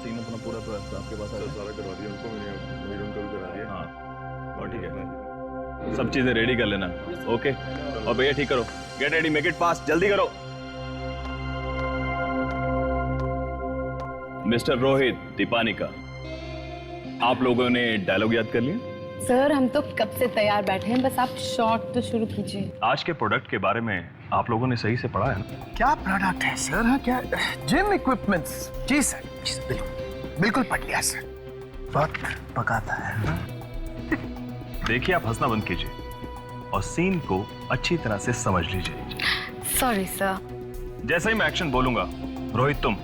Scene अपना पूरा तो आपके पास सर सारा करवा दिया उनको मैंने, वही रूम का भी करा दिया। हाँ और ठीक है, सब चीजें रेडी कर लेना। ओके, और भैया ठीक करो, get ready, make it fast, जल्दी करो। मिस्टर रोहित दीपानिका, आप लोगों ने डायलॉग याद कर लिया? सर हम तो कब से तैयार बैठे हैं, बस आप शॉट तो शुरू कीजिए। आज के प्रोडक्ट के बारे में आप लोगों ने सही से पढ़ा है ना? क्या प्रोडक्ट है सर? हाँ क्या जिम इक्विपमेंट्स? जी सर, बिल्कुल बिल्कुल पढ़ लिया सर। वक्त पकाता है। देखिए आप हंसना बंद कीजिए और सीन को अच्छी तरह से समझ लीजिए। Sorry sir. जैसे ही मैं एक्शन बोलूंगा, रोहित तुम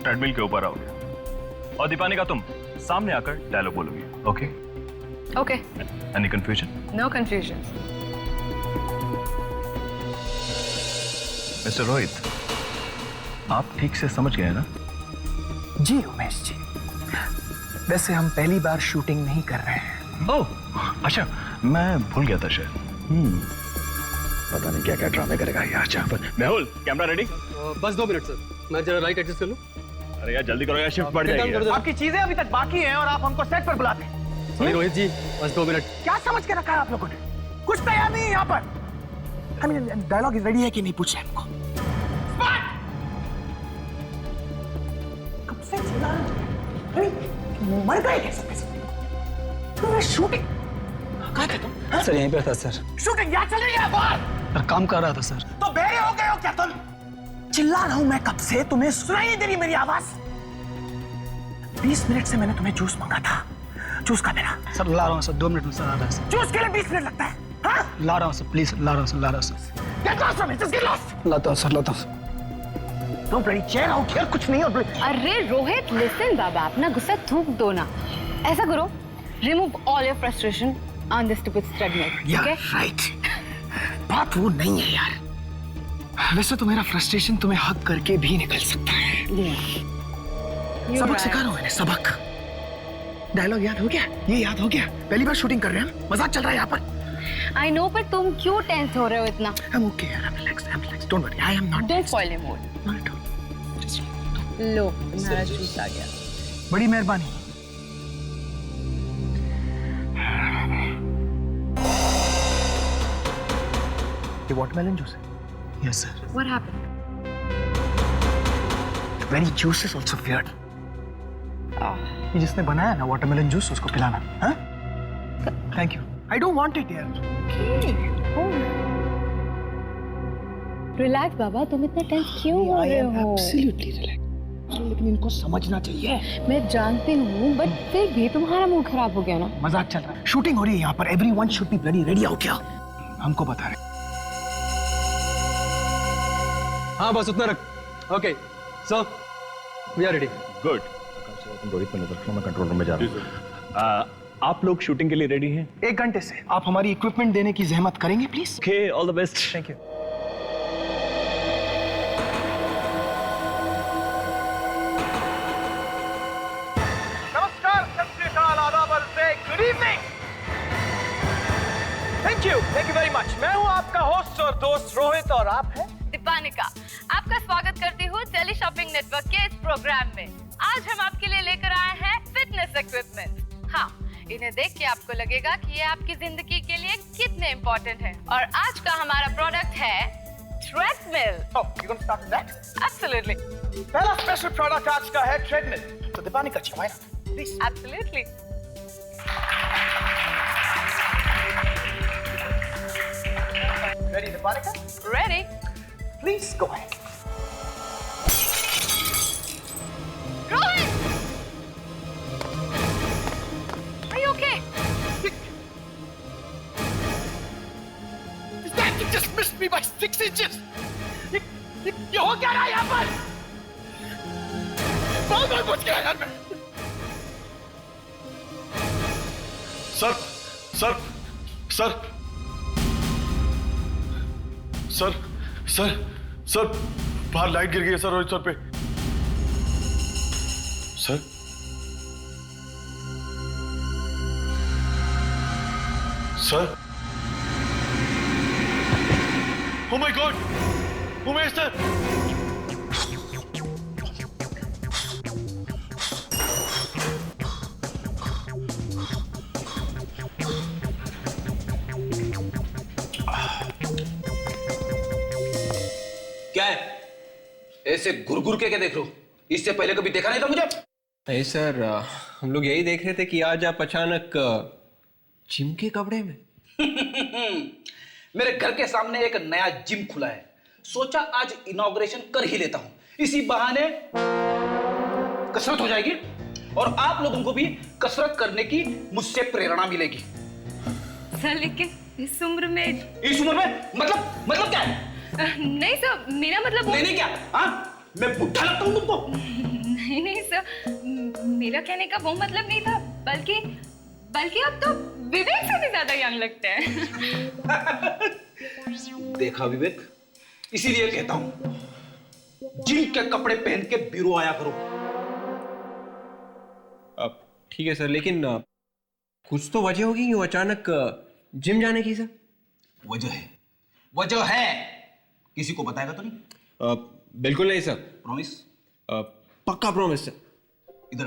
ट्रेडमिल के ऊपर आओगे और दीपानिका तुम सामने आकर डायलॉग बोलोगे। Okay okay. Any confusion? No confusion. Mister Rohit, आप ठीक से समझ गए ना? जी उमेश जी, वैसे हम पहली बार शूटिंग नहीं कर रहे हैं। ओह अच्छा, मैं भूल गया था शायद। पता नहीं क्या क्या ड्रामे करेगा यार जहाँ पर। Mehul, camera ready? बस 2 मिनट सर, मैं जरा लाइट एडजस्ट कर लूं। अरे यार जल्दी करो यार, शिफ्ट बढ़ जाएगी। आपकी चीजें अभी तक बाकी हैं और आप हमको सेट पर बुलाते हैं। सॉरी रोहित जी, बस 2 मिनट। क्या समझ के रखा है आप लोगों ने? कुछ तैयार नहीं है यहाँ पर। डायलॉग रेडी है कि नहीं पूछ रहे हमको। कब से चिल्ला रहे हो? मर गए क्या सब? तुम्हें शूटिंग कहाँ थे तुम? सर यहीं पे था सर। शूटिंग यहाँ चल रही है बाहर। सर काम कर रहा था सर। तो बेरे हो गए हो क्या तुम? चिल्ला रहा हूं मैं कब से, तुम्हें सुनाई नहीं दे रही मेरी आवाज? 20 मिनट से मैंने तुम्हें जूस मांगा था, जूस का मेरा। सर ला रहा हूँ सर, 2 मिनट में सर आ रहा है सर। जूस के लिए 20 मिनट लगता है? हाँ? ला रहा हूँ सर, प्लीज ला रहा हूँ सर, ला रहा हूँ sir. Get lost from it, just get lost. लाता हूँ सर, लाता हूँ। तुम बड़ी चेयर आउट हियर, कुछ नहीं और अरे रोहित लिसन बाबा, अपना गुस्सा थूक दो ना। ऐसा करो, remove all your frustration on this stupid treadmill. Okay right. बात वो नहीं है यार, वैसे तो मेरा फ्रस्ट्रेशन तुम्हें हक करके भी निकल सकता है। सबक सिखा रहा हूं मैंने, सबक। डायलॉग याद हो गया? ये याद हो गया? पहली बार शूटिंग कर रहे हैं, मजाक चल रहा है यहाँ पर। आई नो, पर तुम क्यों टेंस हो रहे हो इतना? I'm okay यार, I'm relaxed. Don't worry, I am not. Don't spoil your mood. Not at all. Just लो, तुम्हारा जूस आ गया। बड़ी मेहरबानी। ये वाटरमेलन जूस है? Yes sir. What happened? The very juice is also weird. ये जिसने बनाया ना वाटरमेलन जूस, उसको पिलाना। हाँ? Thank you. I don't want it यार। रिलैक्स बाबा, तुम इतना टेंस क्यों हो रहे हो? Absolutely relaxed. लेकिन इनको समझना चाहिए। मैं जानती हूँ, बट फिर भी तुम्हारा मूड खराब हो गया ना। मजाक चल रहा है, शूटिंग हो रही है यहाँ पर। Everyone should be bloody ready out here. हमको बता रहे। हाँ बस उतना रख। Okay, so we are ready. Good. तुम रोहित पे नजर रखना, मैं कंट्रोल रूम में जा रहा हूँ। आप लोग शूटिंग के लिए रेडी हैं? 1 घंटे से आप हमारी इक्विपमेंट देने की जहमत करेंगे please? Okay, all the best. Thank you. नमस्कार, सत श्री अकाल, आदाब, good evening. Thank you very much. मैं हूँ आपका होस्ट और दोस्त रोहित और आप हैं दीपानिका। आपका स्वागत करती हूँ टेली शॉपिंग नेटवर्क के इस प्रोग्राम में। आज हम आपके लिए लेकर आए हैं फिटनेस इक्विपमेंट। हाँ, इन्हें देख के आपको लगेगा कि ये आपकी जिंदगी के लिए कितने इम्पोर्टेंट हैं। और आज का हमारा प्रोडक्ट है treadmill. Oh, you gonna start with that? Absolutely. पहला स्पेशल प्रोडक्ट आज का है ट्रेडमिल। तो दीपानिका जी, why not? Please. Absolutely. Ready, Dीपानिका? Ready. Please go ahead. Rohit! Are you okay? That thing just missed me by 6 inches. ये हो क्या रहा है यहाँ पर? बहुत बच गया यार मैं। Sir sir sir sir sir sir बाहर लाइट गिर गई है सर, रोहित सर पे। Sir sir oh my God, Umesh sir ऐसे घुर घुर के क्या देख रहे हो? इससे पहले कभी देखा नहीं था मुझे? नहीं सर, हम लोग यही देख रहे थे कि आज आप अचानक जिम के कपड़े में। मेरे घर के सामने एक नया जिम खुला है, सोचा आज इनॉग्रेशन कर ही लेता हूं, इसी बहाने कसरत हो जाएगी और आप लोगों को भी कसरत करने की मुझसे प्रेरणा मिलेगी। सर लेकिन इस उम्र में मतलब क्या है? नहीं सर, मेरा मतलब नहीं क्या? हाँ, मैं बुढ़ा लगता हूं तुमको? नहीं सर, मेरा कहने का वो मतलब नहीं था, बल्कि आप तो विवेक से भी ज्यादा यंग लगते हैं। देखा विवेक, इसीलिए कहता हूं जिम के कपड़े पहन के ब्यूरो आया करो। अब ठीक है सर, लेकिन कुछ तो वजह होगी क्यों अचानक जिम जाने की सर? वजह है, किसी को बताएगा तो नहीं? बिल्कुल नहीं सर। प्रॉमिस? पक्का प्रॉमिस सर। इधर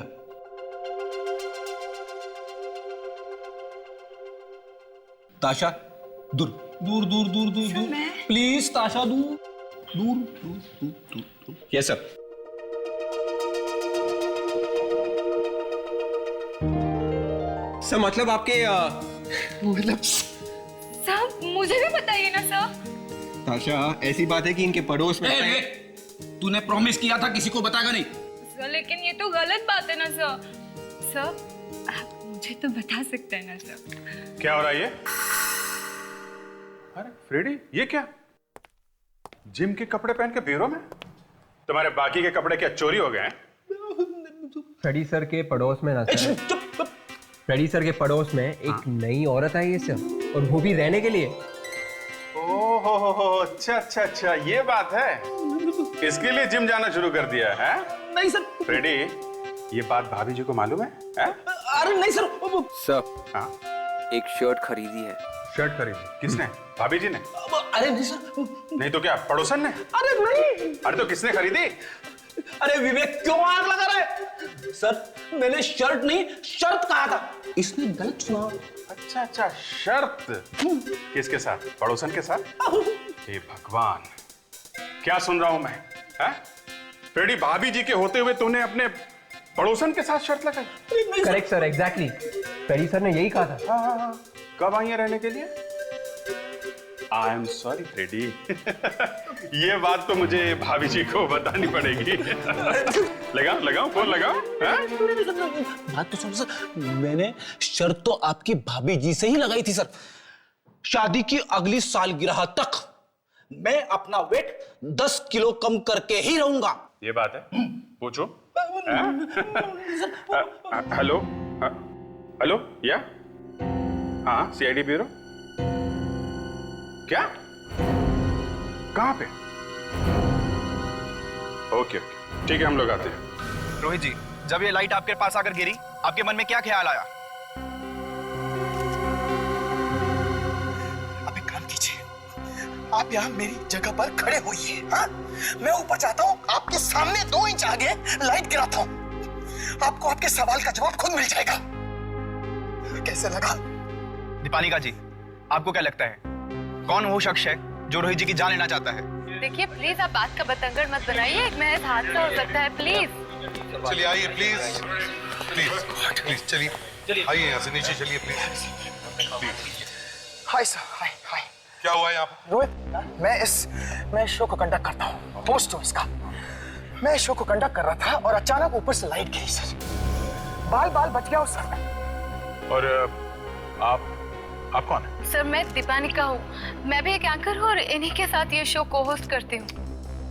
ताशा, दूर दूर दूर दूर दूर दूर, प्लीज ताशा, दूर दूर दूर दूर दूर दूर। Yes sir. सर मतलब आपके मतलब साहब मुझे भी बताइए ना सर। ताशा, ऐसी बात है कि इनके पड़ोस में तूने प्रॉमिस किया था किसी को बताएगा नहीं। सर लेकिन ये तो गलत बात है ना सर। सर आप मुझे तो बता सकते हैं ना सर। क्या हो रहा है ये? अरे फ्रेडी, ये क्या? जिम के कपड़े पहन के ब्यूरो में? तुम्हारे बाकी के कपड़े क्या चोरी हो गए हैं? फ्रेडी सर के पड़ोस में ना सर, फ्रेडी सर के पड़ोस में एक नई औरत आई है सर, और वो भी रहने के लिए। ओहो, अच्छा, ये बात है। इसके लिए जिम जाना शुरू कर दिया है? नहीं सर। फ्रेडी, ये बात भाभी जी को मालूम है? अरे नहीं सर। सर, हाँ, एक शर्ट खरीदी है। शर्ट खरीदी? किसने? भाभी जी ने? अरे नहीं सर। नहीं तो क्या पड़ोसन ने? अरे नहीं। अरे तो किसने खरीदी? अरे विवेक क्यों आग लगा रहा है? सर मैंने शर्ट नहीं शर्त कहा था, इसने गलत सुना। अच्छा, शर्त। किसके साथ? पड़ोसन के साथ? हे भगवान, क्या सुन रहा हूं मैं? फ्रेडी, भाभी जी के होते हुए तूने अपने पड़ोसन के साथ शर्त लगाई? Correct sir, exactly. Freddy sir ने यही कहा था। हाँ। कब आई है रहने के लिए? I am sorry Freddy. ये बात तो मुझे भाभी जी को बतानी पड़ेगी। लगाओ फोन लगाओ। बात तो सुनो सर, मैंने शर्त तो आपकी भाभी जी से ही लगाई थी सर। शादी की अगली सालगिरह तक मैं अपना वेट 10 किलो कम करके ही रहूंगा। ये बात है? पूछो। हेलो या? हाँ, सीआईडी ब्यूरो। क्या? कहां पे? ओके, ठीक है, हम लोग आते हैं। रोहित जी, जब ये लाइट आपके पास आकर गिरी, आपके मन में क्या ख्याल आया? अब एक काम कीजिए, आप यहाँ मेरी जगह पर खड़े होइए। हाँ? मैं ऊपर जाता हूँ, आपके सामने 2 इंच आगे लाइट गिराता हूँ। आपको आपके सवाल का जवाब खुद मिल जाएगा। कैसे लगा? दीपालिका जी, आपको क्या लगता है कौन वो शख्स है जो रोहित जी की जान लेना चाहता है? देखिए प्लीज आप बात का बतंगड़ मत बनाइए, एक महज हादसा हो सकता है, प्लीज। चलिए आइए प्लीज चलिए आइए यहाँ से नीचे चलिए प्लीज। हाय सर, हाय। क्या हुआ यहाँ पर? रोहित, मैं इस शो को कंडक्ट करता हूँ, होस्ट हूँ इसका। मैं इस शो को कंडक्ट कर रहा था और अचानक ऊपर से लाइट गिरी सर, बाल बच गया उस सर में। और आप कौन है? सर मैं दीपानिका हूँ, मैं भी एक एंकर हूँ और इन्हीं के साथ ये शो को होस्ट करती हूँ।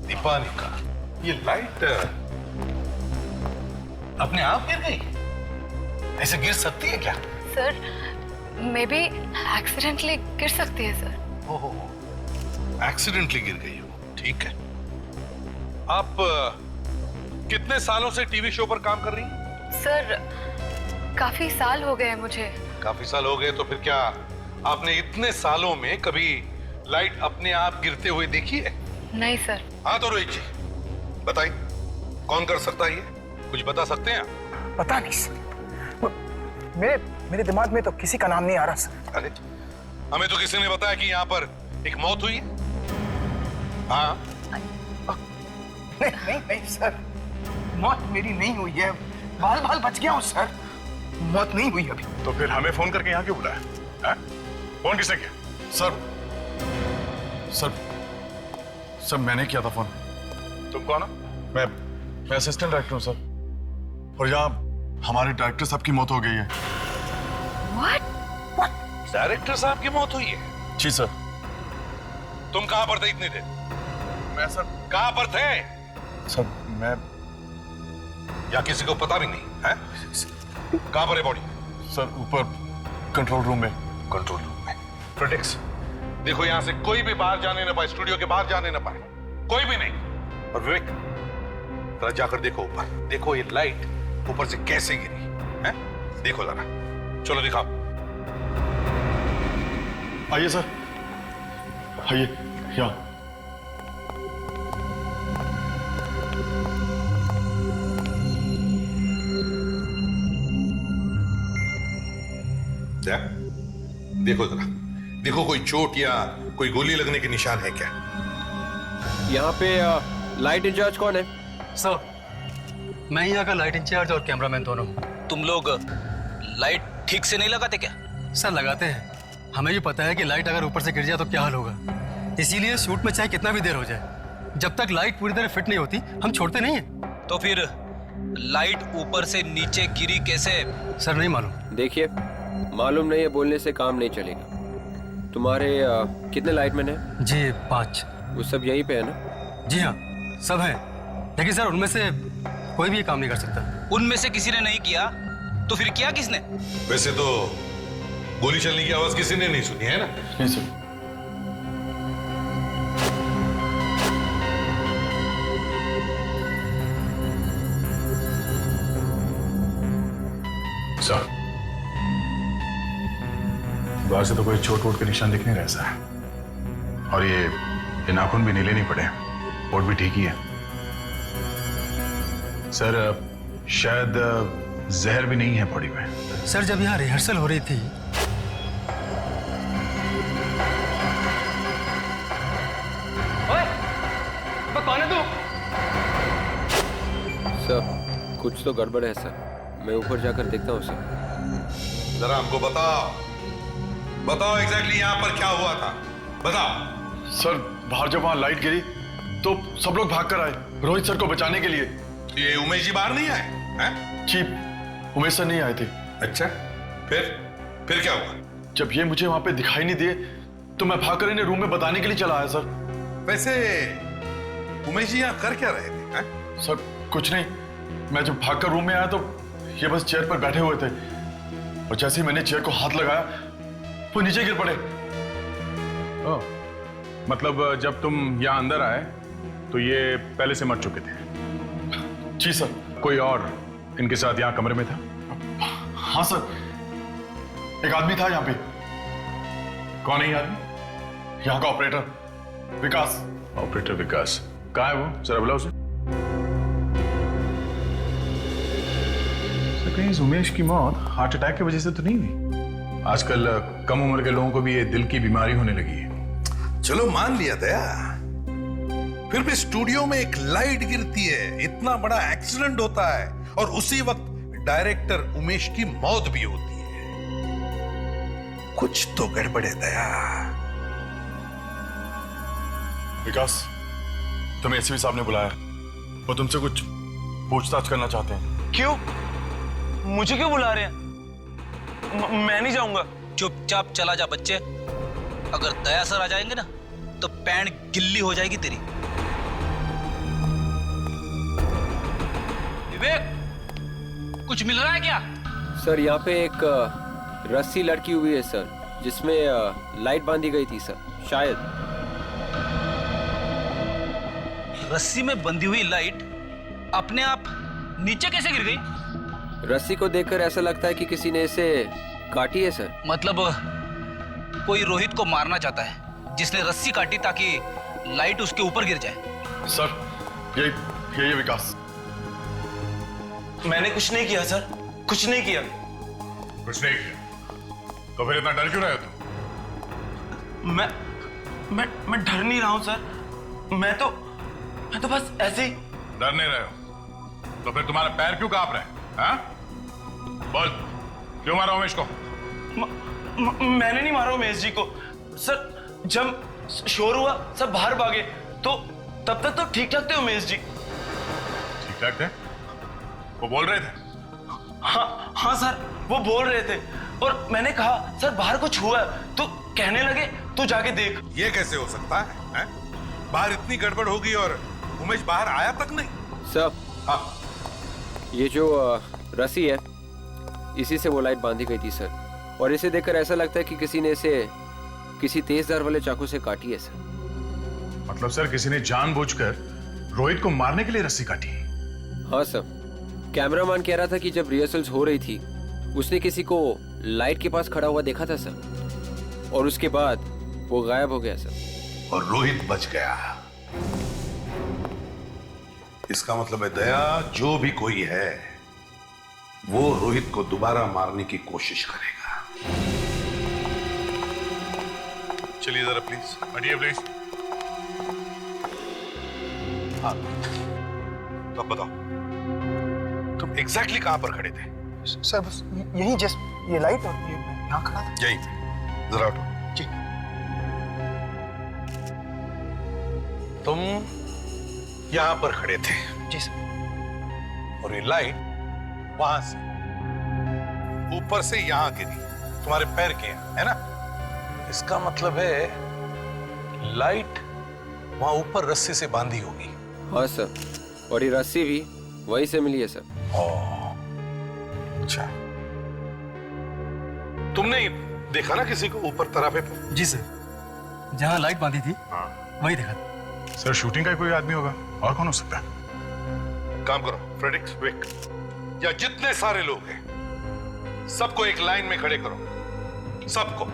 दीपानिका, ये लाइट अपने आप गिर गई? ऐसे गिर सकती है क्या? सर मे बी एक्सीडेंटली गिर सकती है सर। ओहो, एक्सीडेंटली गिर गई हो, ठीक है। आप कितने सालों से टीवी शो पर काम कर रही हैं? सर काफी साल हो गए मुझे। काफी साल हो गए, तो फिर क्या आपने इतने सालों में कभी लाइट अपने आप गिरते हुए देखी है? नहीं सर। हाँ तो रोहित जी बताइए, कौन कर सकता है ये? कुछ बता सकते हैं आप? पता नहीं सर, मेरे दिमाग में तो किसी का नाम नहीं आ रहा सर। अरे हमें तो किसी ने बताया कि यहाँ पर एक मौत हुई है। हाँ नहीं नहीं सर, मौत मेरी नहीं हुई है, बाल बाल बच गया हूँ सर, मौत नहीं हुई अभी। तो फिर हमें फोन करके यहाँ क्यों बुलाया? हैं? फोन किसने किया? सर मैंने किया था फोन। तुम कौन हो? मैं असिस्टेंट डायरेक्टर हूँ सर, और यहाँ हमारे डायरेक्टर साहब की मौत हो गई है। डायरेक्टर साहब की मौत हुई है? जी सर। तुम कहां पर थे इतनी देर? मैं सर कहां पर थे? सर मैं या किसी को पता भी नहीं है? कहां पर है बॉडी? सर ऊपर कंट्रोल रूम में। कंट्रोल रूम में। प्रोटेक्स देखो, यहां से कोई भी बाहर जाने ना पाए, स्टूडियो के बाहर जाने ना पाए, कोई भी नहीं। और विवेक, जरा जाकर देखो ऊपर, देखो ये लाइट ऊपर से कैसे गिरी है, देखो जरा, चलो दिखाओ। आइए सर, आइए यहाँ। देखो जरा, देखो कोई चोट या कोई गोली लगने के निशान है क्या? यहाँ पे लाइट इंचार्ज कौन है? सर, मैं यहाँ का लाइट इंचार्ज और कैमरामैन दोनों। तुम लोग लाइट ठीक से नहीं लगाते क्या? सर लगाते हैं, हमें भी पता है कि लाइट अगर ऊपर से गिर जाए तो क्या हाल होगा, इसीलिए शूट में चाहे कितना भी देर हो जाए, जब तक लाइट पूरी तरह फिट नहीं होती हम छोड़ते नहीं हैं। तो फिर लाइट ऊपर से नीचे गिरी कैसे? सर नहीं मालूम। देखिए, मालूम नहीं है बोलने से काम नहीं चलेगा। तुम्हारे कितने लाइटमैन हैं? जी 5। वो सब यहीं पे है ना? जी हाँ, सब हैं, लेकिन सर उनमें से कोई भी ये काम नहीं कर सकता। उनमें से किसी ने नहीं किया तो फिर किया किसने? वैसे तो गोली चलने की आवाज किसी ने नहीं सुनी है ना? नहीं सर। सर, बाहर से तो कोई चोट वोट के निशान दिख नहीं रहा सर, और ये नाखून भी नीले नहीं पड़े, वोट भी ठीक ही है सर। शायद जहर भी नहीं है बॉडी में। सर जब यहाँ रिहर्सल हो रही थी कौन है तू? सर कुछ तो गड़बड़ है सर, मैं ऊपर जाकर देखता हूँ सर। जरा हमको बताओ, बताओ एग्जैक्टली यहाँ पर क्या हुआ था, बताओ। सर बाहर जब वहां लाइट गिरी तो सब लोग भागकर आए रोहित सर को बचाने के लिए। ये उमेश जी बाहर नहीं आए हैं? जी उमेश सर नहीं आए थे। अच्छा, फिर क्या हुआ? जब ये मुझे वहां पे दिखाई नहीं दिए तो मैं भागकर इन्हें रूम में बताने के लिए चला आया सर। वैसे उमेश जी यहाँ कर क्या रहे थे हैं? सर कुछ नहीं, मैं जब भागकर रूम में आया तो ये बस चेयर पर बैठे हुए थे, और जैसे ही मैंने चेयर को हाथ लगाया वो नीचे गिर पड़े। ओह, मतलब जब तुम यहाँ अंदर आए तो ये पहले से मर चुके थे? जी सर। कोई और इनके साथ यहाँ कमरे में था? हाँ सर, एक आदमी था यहाँ पे। कौन है ये आदमी? यहाँ का ऑपरेटर विकास। ऑपरेटर विकास कहाँ है वो? जरा बुलाओ उसे। कहीं इस उमेश की मौत हार्ट अटैक की वजह से तो नहीं हुई? आजकल कम उम्र के लोगों को भी ये दिल की बीमारी होने लगी है। चलो मान लिया दया, फिर भी स्टूडियो में एक लाइट गिरती है, इतना बड़ा एक्सीडेंट होता है, और उसी वक्त डायरेक्टर उमेश की मौत भी होती है। कुछ तो गड़बड़ है दया। विकास, तुम्हें एसपी साहब ने बुलाया, वो तुमसे कुछ पूछताछ करना चाहते हैं। क्यों? मुझे क्यों बुला रहे हैं? मैं नहीं जाऊंगा। चुपचाप चला जा बच्चे, अगर दया सर आ जाएंगे ना तो पैंट गिल्ली हो जाएगी तेरी। विवेक, कुछ मिल रहा है क्या? सर यहाँ पे एक रस्सी लटकी हुई है सर, जिसमें लाइट बांधी गई थी सर, शायद। रस्सी में बंधी हुई लाइट अपने आप नीचे कैसे गिर गई? रस्सी को देखकर ऐसा लगता है कि किसी ने इसे काटी है सर। मतलब कोई रोहित को मारना चाहता है, जिसने रस्सी काटी ताकि लाइट उसके ऊपर गिर जाए। सर ये विकास। मैंने कुछ नहीं किया सर, कुछ नहीं किया। कुछ नहीं किया तो फिर इतना डर क्यों रहे हो तुम? मैं डर नहीं रहा हूं सर, मैं तो बस ऐसे ही डर नहीं रहे हो तो फिर तुम्हारे पैर क्यों कांप रहे हैं? हाँ? बोल, क्यों मारा उमेश को? मैंने नहीं मारा उमेश जी को सर। जब शोर हुआ सब बाहर भागे तो तब तक तो ठीक ठाक थे उमेश जी। ठीक ठाक थे? वो बोल रहे थे? हाँ सर, वो बोल रहे थे और मैंने कहा सर बाहर कुछ हुआ है, तो कहने लगे तू जाके देख। ये कैसे हो सकता है? बाहर इतनी गड़बड़ होगी और उमेश बाहर आया तक नहीं? सर, हाँ, ये जो रस्सी है इसी से वो लाइट बांधी गई थी सर, और इसे देखकर ऐसा लगता है कि किसी ने इसे किसी तेज धार वाले चाकू से काटी है सर। मतलब सर किसी ने जानबूझकर रोहित को मारने के लिए रस्सी काटी? हाँ सर, कैमरामैन कह रहा था कि जब रिहर्सल्स हो रही थी उसने किसी को लाइट के पास खड़ा हुआ देखा था सर, और उसके बाद वो गायब हो गया सर। और रोहित बच गया। इसका मतलब है दया, जो भी कोई है वो रोहित को दोबारा मारने की कोशिश करेगा। चलिए जरा प्लीज, हटिए प्लीज। हाँ, तो अब बताओ तुम एग्जैक्टली कहां पर खड़े थे? सर बस यही जस्ट ये लाइट और ये यहाँ खड़ा था। यही जरा उठो। जी। तुम यहां पर खड़े थे? जी सर। और ये लाइट वहां से ऊपर से यहां गिरी, तुम्हारे पैर के यहाँ, है ना? इसका मतलब है लाइट वहां ऊपर रस्सी से बांधी होगी। हाँ सर, और ये रस्सी भी वहीं से मिली है सर। अच्छा, तुमने देखा ना किसी को ऊपर तराफे पर? जी सर, जहाँ लाइट बांधी थी वही देखा। सर शूटिंग का कोई आदमी होगा, और कौन हो सकता है? काम करो फ्रेडिक्स, विक, या जितने सारे लोग हैं सबको एक लाइन में खड़े करो, सबको।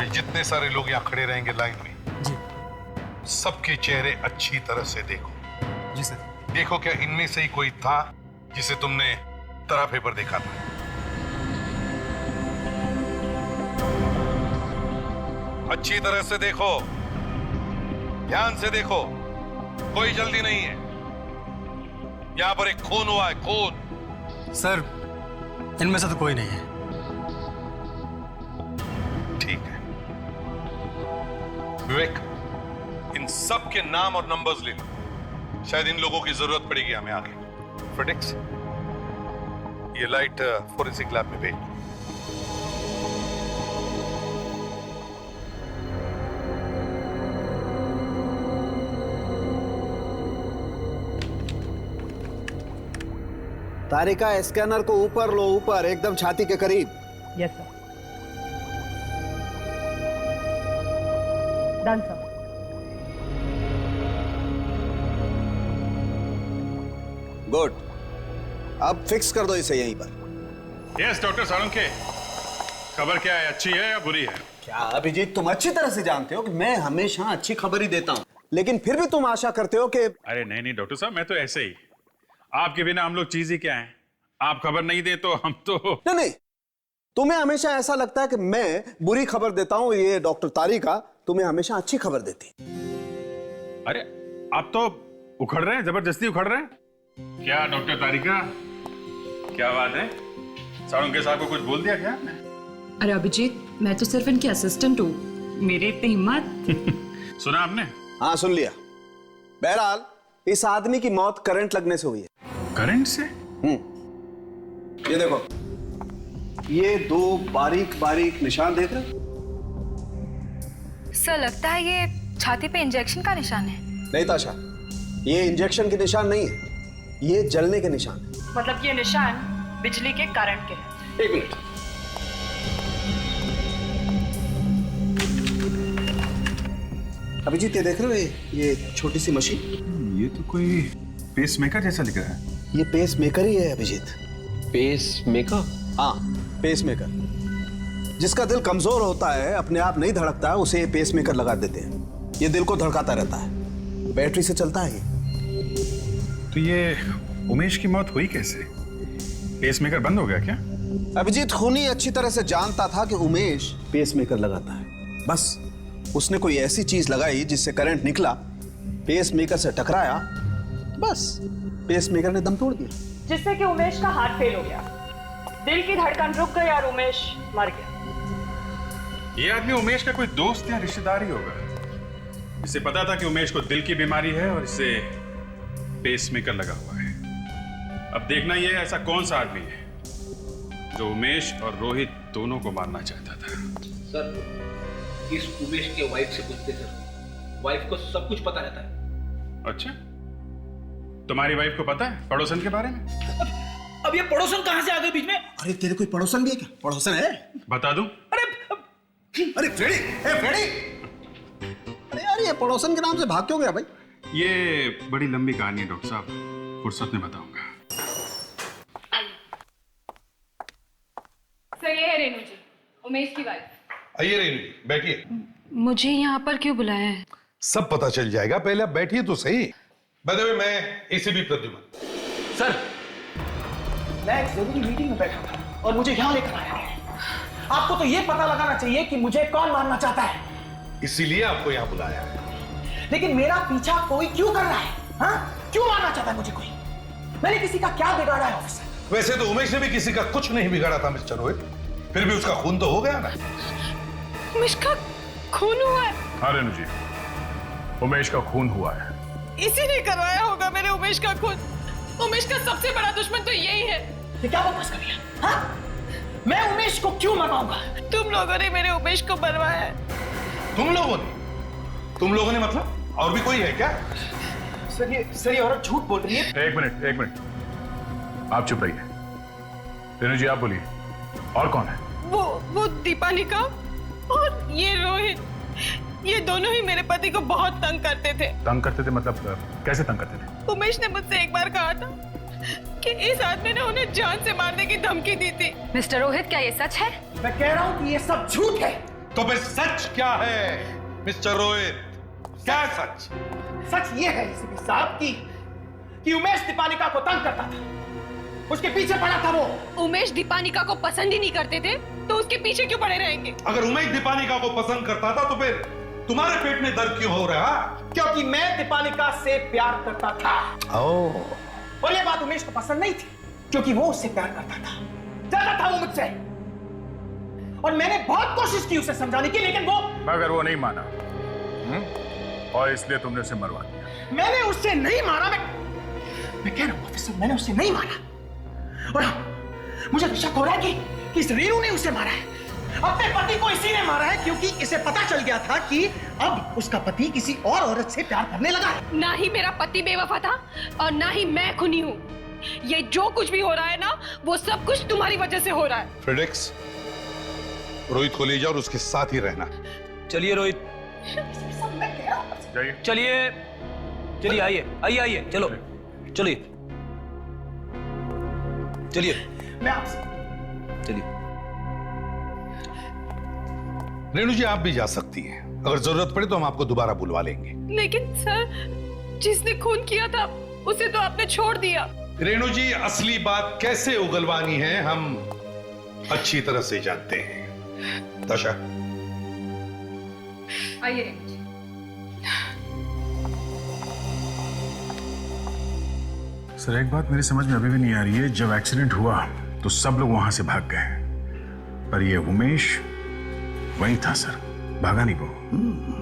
जितने सारे लोग यहाँ खड़े रहेंगे लाइन में जी, सबके चेहरे अच्छी तरह से देखो। जी सर। देखो क्या इनमें से ही कोई था जिसे तुमने तराफे पर देखा था? अच्छी तरह से देखो, ध्यान से देखो, कोई जल्दी नहीं है। यहां पर एक खून हुआ है, खून। सर इनमें से तो कोई नहीं है। ठीक है विवेक, इन सब के नाम और नंबर्स ले लो, शायद इन लोगों की जरूरत पड़ेगी हमें आगे। फ्रेडिक्स, ये लाइट फोरेंसिक लैब में भेज दो। तारिका, स्कैनर को ऊपर लो, ऊपर एकदम छाती के करीब। Yes sir. Done sir. Good, अब फिक्स कर दो इसे यहीं पर। यस डॉक्टर साळुंखे, खबर क्या है, अच्छी है या बुरी है? क्या अभिजीत, तुम अच्छी तरह से जानते हो कि मैं हमेशा अच्छी खबर ही देता हूं, लेकिन फिर भी तुम आशा करते हो कि... अरे नहीं नहीं डॉक्टर साहब, मैं तो ऐसे ही, आपके बिना हम लोग चीज ही क्या है? आप खबर नहीं दे तो हम तो... नहीं, तुम्हें हमेशा ऐसा लगता है कि मैं बुरी खबर देता हूं। ये डॉक्टर तारिका तुम्हें हमेशा अच्छी खबर देती। अरे आप तो उखड़ रहे हैं, जबरदस्ती उखड़ रहे हैं। क्या डॉक्टर तारिका, क्या बात है? साळुंखे साहब को कुछ बोल दिया क्या आपने? अरे अभिजीत, मैं तो सिर्फ इनकी असिस्टेंट हूँ, मेरी इतनी हिम्मत। सुना आपने? हाँ सुन लिया। बहरहाल इस आदमी की मौत करंट लगने से हुई है। करंट से? ये देखो, ये दो बारीक बारीक निशान देख रहे? सर लगता है ये छाती पे इंजेक्शन का निशान है। नहीं ताशा, ये इंजेक्शन के निशान नहीं है, ये जलने के निशान है। मतलब ये निशान बिजली के करंट के हैं। एक मिनट, अभिजीत ये देख रहे हो, ये छोटी सी मशीन? ये तो कोई पेस मेकर जैसा दिख रहा है। ये पेस मेकर ही है अभिजीत। Pacemaker? हाँ, पेस मेकर। जिसका दिल कमजोर होता है, अपने आप नहीं धड़कता है, उसे पेस मेकर लगा देते हैं। ये दिल को धड़काता रहता है, बैटरी से चलता है ये। तो ये उमेश की मौत हुई कैसे? पेसमेकर बंद हो गया क्या? अभिजीत खूनी अच्छी तरह से जानता था कि उमेश पेसमेकर लगाता है। बस उसने कोई ऐसी चीज लगाई जिससे करंट निकला पेस मेकर से टकराया, बस पेस मेकर ने दम तोड़ दिया, जिससे कि उमेश का हार्ट फेल हो गया, दिल की धड़कन रुक गई और उमेश मर गया। ये आदमी उमेश का कोई दोस्त या रिश्तेदार ही होगा। इसे पता था कि उमेश को दिल की बीमारी है और इसे पेसमेकर लगा हुआ है। अब देखना यह ऐसा कौन सा आदमी है जो उमेश और रोहित दोनों को मारना चाहता था। सर, इस उमेश के वाइफ से पूछते सर, वाइफ को सब कुछ पता रहता है। अच्छा, तुम्हारी वाइफ को पता है पड़ोसन के बारे में? अब ये पड़ोसन कहां से आ गए बीच में? अरे तेरे कोई पड़ोसन भी है क्या? पड़ोसन है? बता दूं? अरे फ्रेडी, फ्रेडी! अरे यार, ये पड़ोसन के नाम से भाग क्यों गया भाई? ये बड़ी लंबी कहानी है डॉक्टर साहब, फुर्सत में बताऊंगा। सर, ये है रेनू जी, उमेश की वाइफ। आइए रेनू, बैठिए। मुझे यहाँ पर क्यों बुलाया है? सब पता चल जाएगा, पहले आप बैठिए तो सही। बदले मैं एसीपी प्रद्युमन। सर, मैं एक जरूरी मीटिंग में बैठा था और मुझे यहाँ लेकर आया है। आपको तो ये पता लगाना चाहिए कि मुझे कौन मारना चाहता है, इसीलिए आपको यहाँ बुलाया है। लेकिन मेरा पीछा कोई क्यों कर रहा है? हाँ? क्यों मारना चाहता है मुझे कोई? मैंने किसी का क्या बिगाड़ा है ऑफिसर? वैसे तो उमेश ने भी किसी का कुछ नहीं बिगाड़ा था मिस्टर रोहित, फिर भी उसका खून तो हो गया ना। उमेश का खून हुआ है? हाँ रेनू जी, उमेश का खून हुआ है। इसी ने करवाया होगा मेरे उमेश का खून। उमेश का सबसे बड़ा दुश्मन तो यही है। ये क्या बकवास कर रही है? हाँ? मैं उमेश को क्यों मरवाऊंगा? तुम लोगों ने मेरे उमेश को मरवाया है। तुम लोगों ने मतलब और भी कोई है क्या? सर, ये औरत झूठ बोल रही है। एक मिनट, आप चुप रहिए। रेनू जी आप बोलिए, और कौन है? वो दीपालिका और ये रोहित, ये दोनों ही मेरे पति को बहुत तंग करते थे। तंग करते थे मतलब कैसे तंग करते थे? उमेश ने मुझसे एक बार कहा था कि इस आदमी ने उन्हें जान से मारने की धमकी दी थी। मिस्टर रोहित, क्या ये सच है? मैं कह रहा हूँ कि ये सब झूठ है। तो फिर सच क्या है मिस्टर रोहित? क्या है सच? सच ये है एसीपी साहब कि उमेश दीपालिका को तंग करता था, उसके पीछे पड़ा था वो। उमेश दीपालिका को पसंद ही नहीं करते थे तो उसके पीछे क्यों पड़े रहेंगे? अगर उमेश दीपालिका को पसंद करता था तो फिर तुम्हारे पेट में दर्द क्यों हो रहा? क्योंकि मैं दीपालिका से प्यार करता था। और ये बात उमेश को पसंद नहीं थी, क्योंकि वो उससे प्यार करता था, चाहता था वो मुझसे। और मैंने बहुत कोशिश की उसे समझाने की, लेकिन मगर वो नहीं माना। और इसलिए तुमने उसे मरवा दिया। मैंने उससे नहीं मारा। मैं कह रहा हूं ऑफिसर, मैंने उससे नहीं मारा। और मुझे तो शक हो रहा है कि इस रेनू ने उसे मारा है। अपने पति को इसी ने मारा है क्योंकि इसे पता चल गया था कि अब उसका पति किसी और औरत से प्यार करने लगा है। ना ही मेरा पति बेवफा था और ना ही मैं खूनी हूँ। ये जो कुछ भी हो रहा है ना, वो सब कुछ तुम्हारी वजह से हो रहा है। फ्रेडेक्स, रोहित को ले जाओ और उसके साथ ही रहना। चलिए रोहित, चलिए आइए, चलो चलिए मैं आपसे चलिए। रेणु जी आप भी जा सकती हैं, अगर जरूरत पड़े तो हम आपको दोबारा बुलवा लेंगे। लेकिन सर, जिसने खून किया था उसे तो आपने छोड़ दिया। रेणु जी, असली बात कैसे उगलवानी है हम अच्छी तरह से जानते हैं। दशा, आइए रेनू जी। सर एक बात मेरी समझ में अभी भी नहीं आ रही है, जब एक्सीडेंट हुआ तो सब लोग वहां से भाग गए, पर ये उमेश वही था सर, भागा नहीं वो।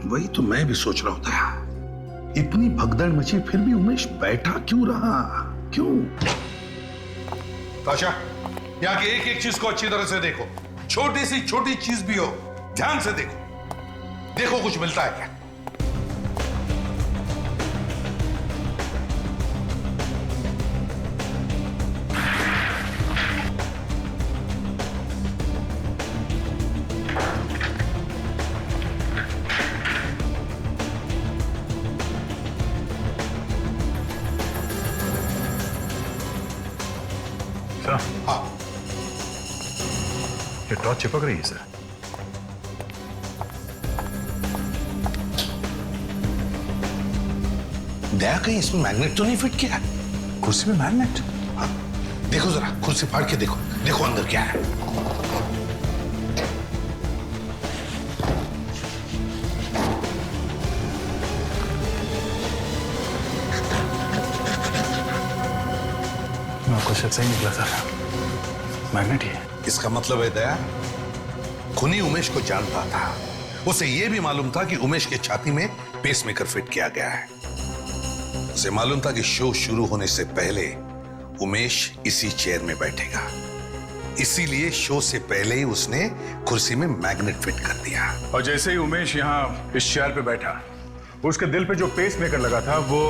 वही तो मैं भी सोच रहा था, इतनी भगदड़ मची फिर भी उमेश बैठा क्यों रहा? क्यों? ताशा, यहाँ की एक एक चीज को अच्छी तरह से देखो, छोटी सी छोटी चीज भी हो ध्यान से देखो कुछ मिलता है क्या? हाँ, ये टॉर्च चिपक रही है सर। दया कहीं इसमें मैग्नेट तो नहीं फिट किया? कुर्सी में मैग्नेट? हाँ, देखो जरा, कुर्सी फाड़ के देखो अंदर क्या है। आपका शक सही निकला सर, मैग्नेट ही है। इसका मतलब है दया, खूनी उमेश को जानता था। उसे यह भी मालूम था कि उमेश के छाती में पेसमेकर फिट किया गया है। उसे मालूम था कि शो शुरू होने से पहले उमेश इसी चेयर में बैठेगा, इसीलिए शो से पहले ही उसने कुर्सी में मैग्नेट फिट कर दिया। और जैसे ही उमेश यहाँ इस चेयर पे बैठा, उसके दिल पे जो पेसमेकर लगा था वो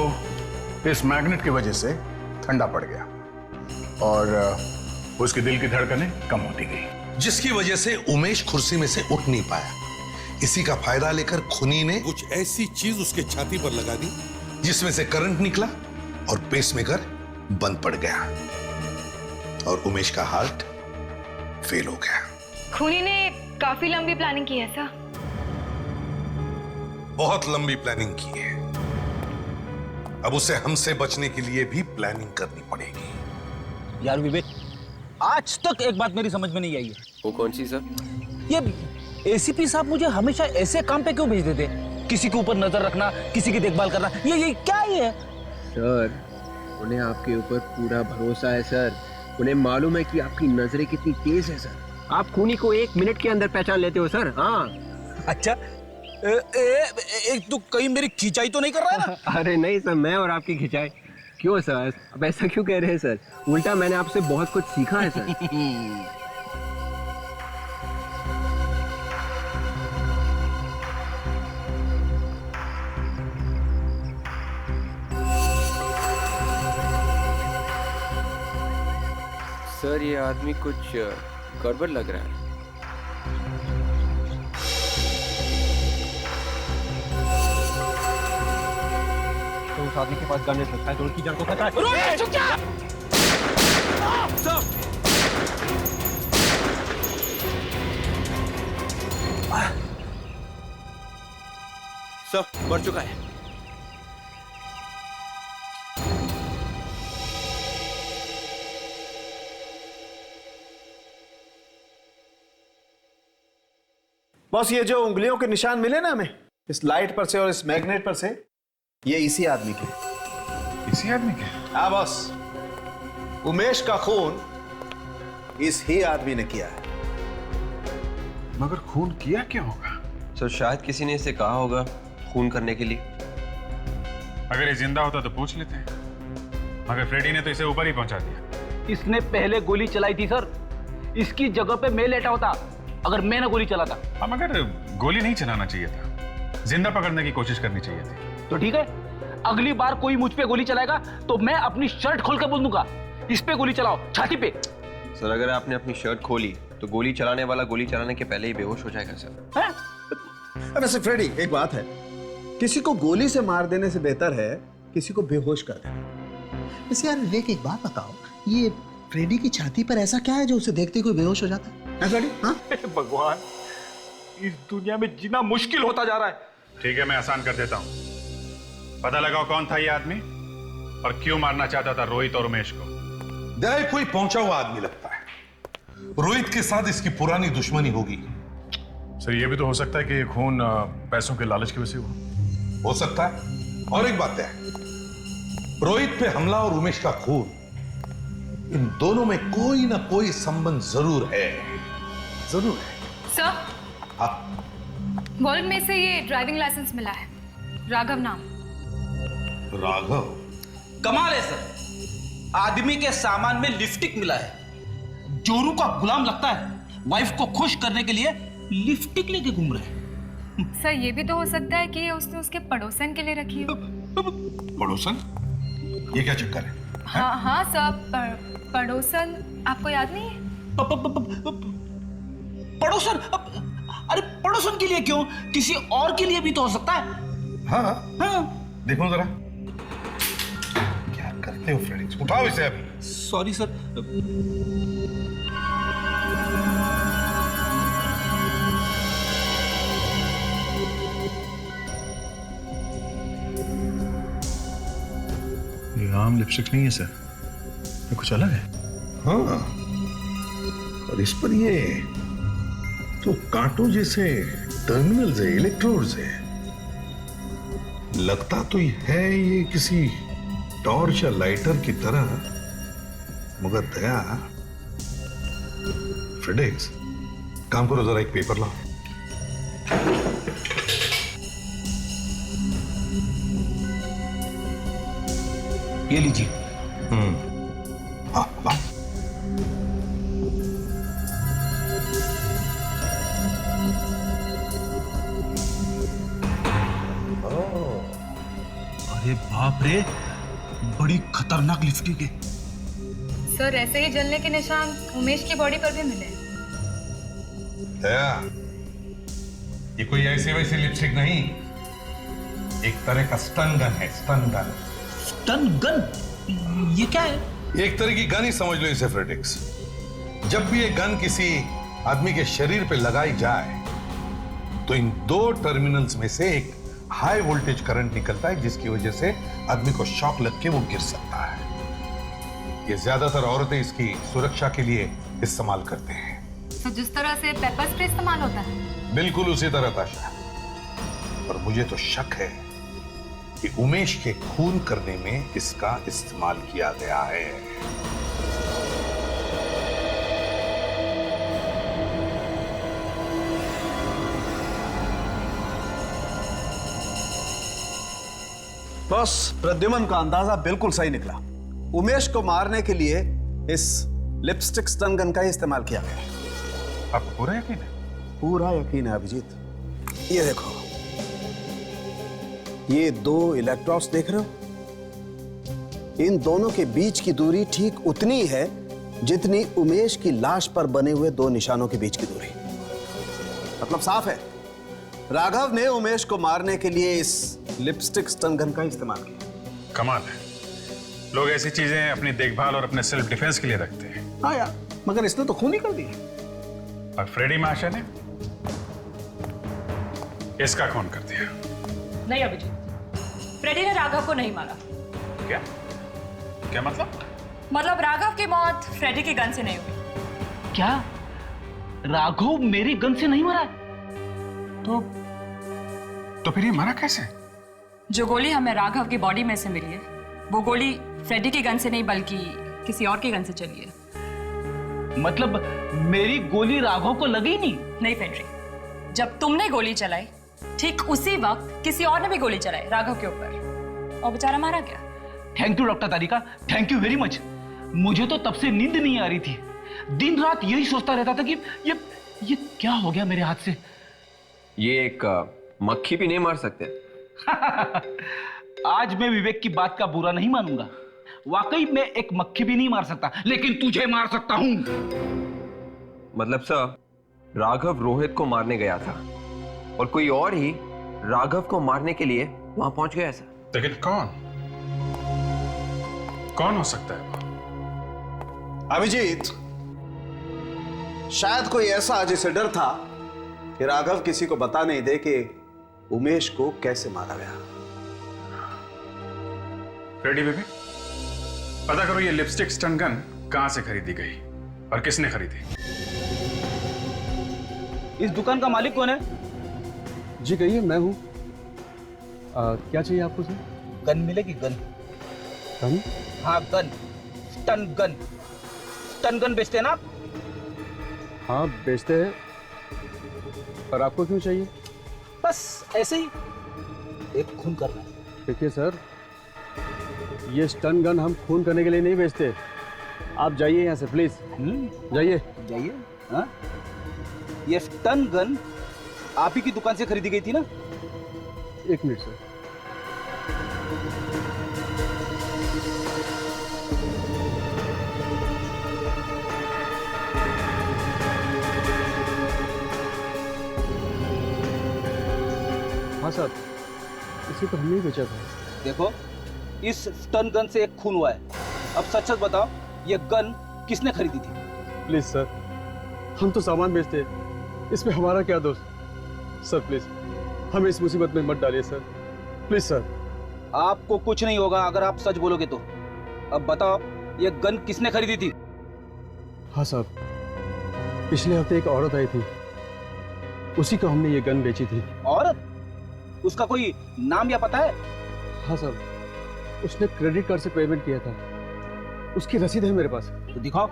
इस मैग्नेट की वजह से ठंडा पड़ गया और उसके दिल की धड़कनें कम होती गई, जिसकी वजह से उमेश कुर्सी में से उठ नहीं पाया। इसी का फायदा लेकर खूनी ने कुछ ऐसी चीज उसके छाती पर लगा दी जिसमें से करंट निकला और पेसमेकर बंद पड़ गया और उमेश का हार्ट फेल हो गया। खूनी ने काफी लंबी प्लानिंग की है सर। बहुत लंबी प्लानिंग की है। अब उसे हमसे बचने के लिए भी प्लानिंग करनी पड़ेगी। यार विवेक, आज तक एक बात मेरी समझ में नहीं आई है। वो कौन सी सर? ये एसीपी साहब मुझे हमेशा ऐसे काम पे क्यों भेज देते? किसी के ऊपर नजर रखना, किसी की देखभाल करना, ये क्या है? सर, उन्हें आपके ऊपर पूरा भरोसा है सर। उन्हें मालूम है कि आपकी नजरें कितनी तेज है सर। आप खूनी को 1 मिनट के अंदर पहचान लेते हो सर। हाँ। अच्छा, एक तो कहीं मेरी खिंचाई तो नहीं कर रहा है ना? अरे नहीं सर, मैं और आपकी खिंचाई क्यों सर? अब ऐसा क्यों कह रहे हैं सर? उल्टा मैंने आपसे बहुत कुछ सीखा है सर। सर, ये आदमी कुछ गड़बड़ लग रहा है। तो उस आदमी के पास गन है, तो उनकी जान को खतरा है। सर, बढ़ चुका है। बॉस, ये जो उंगलियों के निशान मिले ना हमें इस लाइट पर से और इस मैग्नेट पर से, ये इसी आदमी के। इसी आदमी के? हाँ बॉस, उमेश का खून इस ही आदमी ने किया है। मगर खून किया क्या होगा? सर, शायद किसी ने इसे कहा होगा खून करने के लिए। अगर ये जिंदा होता तो पूछ लेते हैं, मगर फ्रेडी ने तो इसे ऊपर ही पहुंचा दिया। इसने पहले गोली चलाई थी सर। इसकी जगह पे मैं लेटा होता अगर मैं ना गोली चलाता। हाँ, मगर गोली नहीं चलाना चाहिए था, जिंदा पकड़ने की कोशिश करनी चाहिए थी। तो ठीक है, अगली बार कोई मुझ पे गोली चलाएगा तो मैं अपनी शर्ट खोल कर बोल दूंगा, इस पे गोली चलाओ, छाती पे। सर, अगर आपने अपनी शर्ट खोली तो गोली चलाने वाला गोली चलाने के पहले ही बेहोश हो जाएगा सर। वैसे फ्रेडी, एक बात है, किसी को गोली से मार देने से बेहतर है किसी को बेहोश कर देना। वैसे यार विवेक, एक बात बताओ, ये फ्रेडी की छाती पर ऐसा क्या है जो उसे देखते ही कोई बेहोश हो जाता है? हाँ? भगवान, इस दुनिया में जीना मुश्किल होता जा रहा है। ठीक है, मैं आसान कर देता हूं। पता लगाओ कौन था ये आदमी और क्यों मारना चाहता था रोहित और उमेश को। दया कोई पहुंचा हुआ आदमी लगता है। रोहित के साथ इसकी पुरानी दुश्मनी होगी। सर, ये भी तो हो सकता है कि ये खून पैसों के लालच की वजह से हुआ। हो सकता है। और एक बात है, रोहित पे हमला और उमेश का खून, इन दोनों में कोई ना कोई संबंध जरूर है। जरूर है। सर, हाँ, वॉलेट में से ये ड्राइविंग लाइसेंस मिला है, राघव नाम। राघव? कमाल है सर, आदमी के सामान में लिपस्टिक मिला है। जोरू का गुलाम लगता है, वाइफ को खुश करने के लिए लिपस्टिक लेके घूम रहे हैं। सर, ये भी तो हो सकता है कि उसने उसके पड़ोसन के लिए रखी हो। पड़ोसन? ये क्या चक्कर है? हाँ हाँ सर, पड़ोसन आपको याद नहीं है? पड़ोसन? अरे पड़ोसन के लिए क्यों, किसी और के लिए भी तो हो सकता है। हाँ हाँ, देखो जरा क्या करते हो फ्रेंड्स, उठाओ इसे अभी। Sorry sir. ये आम लिपस्टिक नहीं है सर, ये कुछ अलग है। हाँ, और इस पर ये तो कांटों जैसे टर्मिनल्स है, इलेक्ट्रोड्स है। लगता तो है ये किसी टॉर्च या लाइटर की तरह, मगर दया, फ्रेडेक्स, काम करो, जरा एक पेपर लाओ। ये लीजिए। हाँ, लाओ। अरे बाप रे, बड़ी खतरनाक लिपस्टिक है। सर ऐसे ही जलने के निशान उमेश की बॉडी पर भी मिले। दया, ये कोई ऐसी वैसी लिपस्टिक नहीं, एक तरह का स्टन गन है। Stun gun. Stun gun? ये क्या है? एक तरह की गन ही समझ लो इसे फ्रेडेक्स। जब भी ये गन किसी आदमी के शरीर पे लगाई जाए तो इन दो टर्मिनल्स में से एक हाई वोल्टेज करंट निकलता है, जिसकी वजह से आदमी को शॉक लग के वो गिर सकता है। ये ज्यादातर औरतें इसकी सुरक्षा के लिए इस्तेमाल करते हैं। तो जिस तरह से पेपर स्प्रे इस्तेमाल होता है? बिल्कुल उसी तरह ताशा। और मुझे तो शक है कि उमेश के खून करने में इसका इस्तेमाल किया गया है। बस प्रद्युमन का अंदाजा बिल्कुल सही निकला। उमेश को मारने के लिए इस लिपस्टिक स्टन गन का ही इस्तेमाल किया गया है। आपको पूरा यकीन है? पूरा यकीन है अभिजीत। ये देखो, ये दो इलेक्ट्रॉड्स देख रहे हो? इन दोनों के बीच की दूरी ठीक उतनी है जितनी उमेश की लाश पर बने हुए दो निशानों के बीच की दूरी। मतलब साफ है, राघव ने उमेश को मारने के लिए इस लिपस्टिक स्टन गन का इस्तेमाल किया। कमाल है, लोग ऐसी चीजें अपनी देखभाल और अपने सेल्फ डिफेंस के लिए रखते हैं। हाँ यार, मगर इसने तो खून ही कर दिया। और फ्रेडी महाशय ने इसका खून कर दिया। नहीं अभिजीत, फ्रेडी ने राघव को नहीं मारा। क्या क्या मतलब? मतलब राघव की मौत फ्रेडी की गन से नहीं हुई। क्या राघव मेरी गन से नहीं मरा? तो फिर ये मरा कैसे? जो गोली हमें राघव की बॉडी में से मिली है वो गोली फ्रेडी की गन से नहीं बल्कि किसी और की गन से चली है। मतलब मेरी गोली राघव को लगी नहीं? नहीं फेड्री, जब तुमने गोली चलाई ठीक उसी वक्त किसी और ने भी गोली चलाई राघव के ऊपर और बेचारा मारा गया। Thank you doctor Tarika, thank you very much. मुझे तो तब से नींद नहीं आ रही थी, दिन रात यही सोचता रहता था कि ये क्या हो गया मेरे हाथ से। ये एक मक्खी भी नहीं मार सकते। आज मैं विवेक की बात का बुरा नहीं मानूंगा। वाकई मैं एक मक्खी भी नहीं मार सकता, लेकिन तुझे मार सकता हूं। मतलब सर, राघव रोहित को मारने गया था और कोई और ही राघव को मारने के लिए वहां पहुंच गया सर। लेकिन कौन हो सकता है? अभिजीत, शायद कोई ऐसा जिसे डर था कि राघव किसी को बता नहीं दे कि उमेश को कैसे मारा गया। फ्रेडी बेबी, पता करो ये लिपस्टिक स्टन गन कहां से खरीदी गई और किसने खरीदी। इस दुकान का मालिक कौन है? जी कहिए, मैं हूं। क्या चाहिए आपको सर? गन मिलेगी? गन? गन? हाँ gun, stun gun. Stun gun बेचते हैं ना आप? हाँ बेचते हैं, पर आपको क्यों चाहिए? बस ऐसे ही एक खून करना है। देखिए सर, ये स्टन गन हम खून करने के लिए नहीं बेचते। आप जाइए यहाँ से प्लीज। जाइए जाइए। हाँ, ये स्टन गन आप ही की दुकान से खरीदी गई थी ना? एक मिनट सर। हाँ साहब, इसी तो हमने ही बेचा था। देखो, इस स्टन गन से एक खून हुआ है। अब सच सच बताओ, ये गन किसने खरीदी थी? प्लीज सर, हम तो सामान बेचते हैं, इसमें हमारा क्या दोष? सर प्लीज हमें इस मुसीबत में मत डालिए सर, प्लीज सर। आपको कुछ नहीं होगा अगर आप सच बोलोगे तो। अब बताओ, ये गन किसने खरीदी थी? हाँ साहब, पिछले हफ्ते एक औरत आई थी, उसी को हमने ये गन बेची थी। औरत? उसका कोई नाम या पता है? हाँ सर, उसने क्रेडिट कार्ड से पेमेंट किया था। उसकी रसीद है मेरे पास। तो दिखाओ।